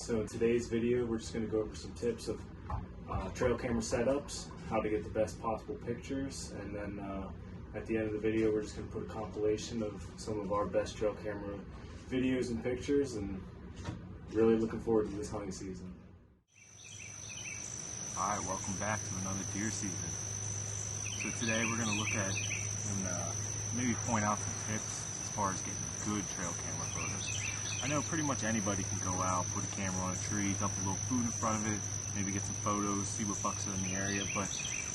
Alright, so in today's video we're just going to go over some tips of trail camera setups, how to get the best possible pictures, and then at the end of the video we're just going to put a compilation of some of our best trail camera videos and pictures, and really looking forward to this hunting season. Alright, welcome back to another deer season. So today we're going to look at and maybe point out some tips as far as getting good trail camera photos. I know pretty much anybody can go out, put a camera on a tree, dump a little food in front of it, maybe get some photos, see what bucks are in the area. But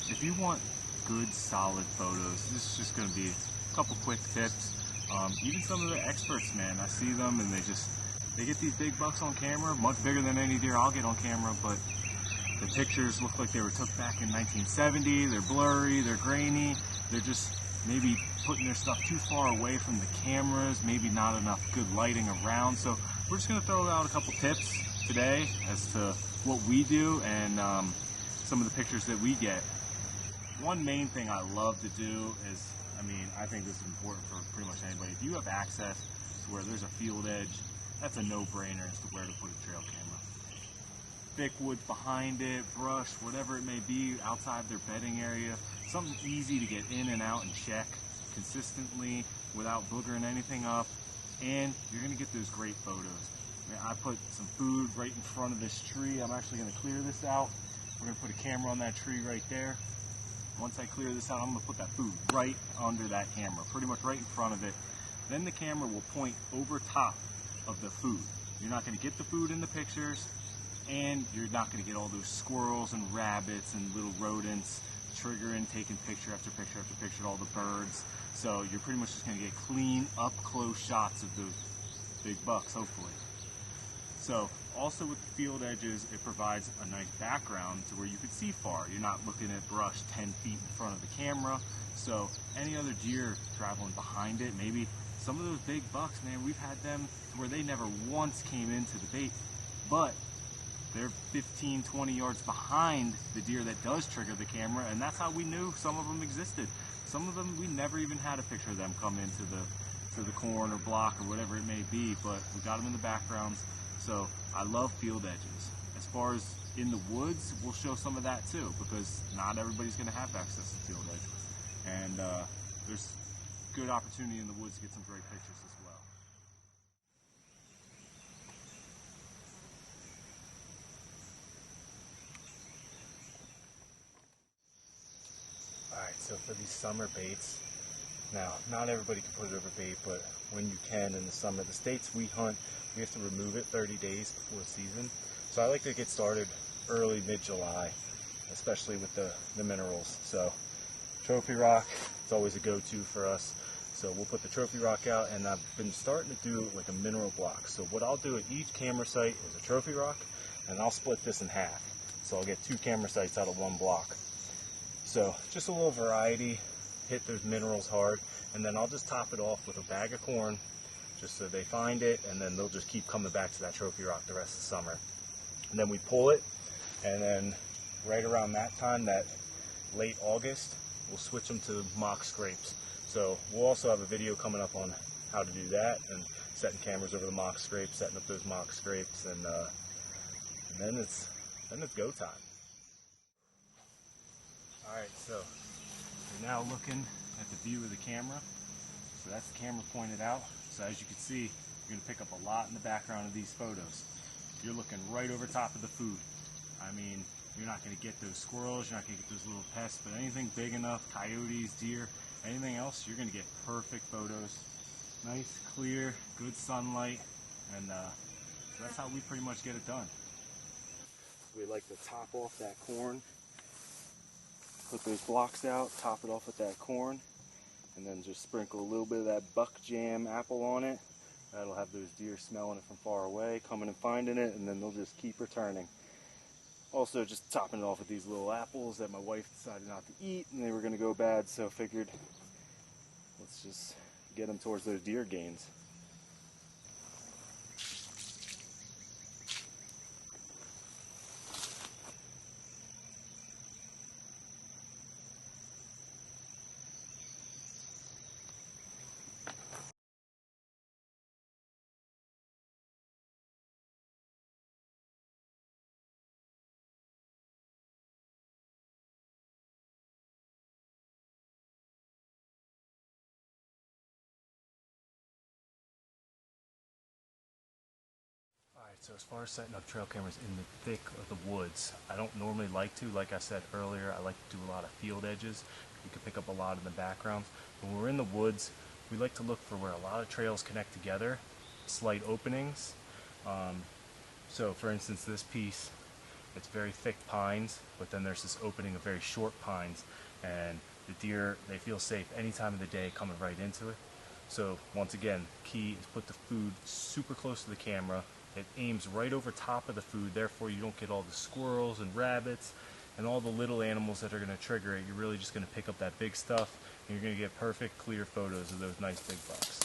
if you want good, solid photos, this is just going to be a couple quick tips. Even some of the experts, man, I see them and they get these big bucks on camera, much bigger than any deer I'll get on camera, but the pictures look like they were took back in 1970. They're blurry, they're grainy, they're just maybe putting their stuff too far away from the cameras, maybe not enough good lighting around. So we're just going to throw out a couple tips today as to what we do and some of the pictures that we get. One main thing I love to do is, I think this is important for pretty much anybody. If you have access to where there's a field edge, that's a no-brainer as to where to put a trail camera. Thick woods behind it, brush, whatever it may be, outside their bedding area, something easy to get in and out and check consistently without boogering anything up, and you're going to get those great photos. I put some food right in front of this tree. I'm actually going to clear this out. We're going to put a camera on that tree right there. Once I clear this out, I'm going to put that food right under that camera, pretty much right in front of it. Then the camera will point over top of the food. You're not going to get the food in the pictures, and you're not going to get all those squirrels and rabbits and little rodents triggering, taking picture after picture after picture, all the birds. So you're pretty much just going to get clean, up-close shots of those big bucks, hopefully. So also with the field edges, it provides a nice background to where you can see far. You're not looking at brush 10 feet in front of the camera. So any other deer traveling behind it, maybe some of those big bucks, man, we've had them where they never once came into the bait, but they're 15, 20 yards behind the deer that does trigger the camera, and that's how we knew some of them existed. Some of them, we never even had a picture of them come into the corn or block or whatever it may be, but we got them in the backgrounds. So I love field edges. As far as in the woods, we'll show some of that too, because not everybody's going to have access to field edges. And there's good opportunity in the woods to get some great pictures as well. Alright, so for these summer baits, now not everybody can put it over bait, but when you can in the summer, the states we hunt, we have to remove it 30 days before season. So I like to get started early, mid-July, especially with the minerals. So trophy rock, it's always a go-to for us. So we'll put the trophy rock out, and I've been starting to do like a mineral block. So what I'll do at each camera site is a trophy rock, and I'll split this in half. So I'll get 2 camera sites out of 1 block. So just a little variety, hit those minerals hard, and then I'll just top it off with a bag of corn, just so they find it, and then they'll just keep coming back to that trophy rock the rest of the summer. And then we pull it, and then right around that time, that late August, we'll switch them to mock scrapes. So we'll also have a video coming up on how to do that, and setting cameras over the mock scrapes, setting up those mock scrapes, and then it's go time. Alright, so you're now looking at the view of the camera. So that's the camera pointed out. So as you can see, you're going to pick up a lot in the background of these photos. You're looking right over top of the food. You're not going to get those squirrels, you're not going to get those little pests, but anything big enough, coyotes, deer, anything else, you're going to get perfect photos. Nice, clear, good sunlight, and so that's how we pretty much get it done. We like to top off that corn, put those blocks out, top it off with that corn, and then just sprinkle a little bit of that buck jam apple on it. That'll have those deer smelling it from far away, coming and finding it, and then they'll just keep returning. Also just topping it off with these little apples that my wife decided not to eat, and they were going to go bad, so figured let's just get them towards those deer gains. So as far as setting up trail cameras in the thick of the woods, I don't normally like to. Like I said earlier, I like to do a lot of field edges. You can pick up a lot in the background. When we're in the woods, we like to look for where a lot of trails connect together, slight openings. So for instance, this piece, it's very thick pines, but then there's this opening of very short pines, and the deer, they feel safe any time of the day coming right into it. So once again, key is put the food super close to the camera. It aims right over top of the food, therefore you don't get all the squirrels and rabbits and all the little animals that are going to trigger it. You're really just going to pick up that big stuff, and you're going to get perfect, clear photos of those nice big bucks.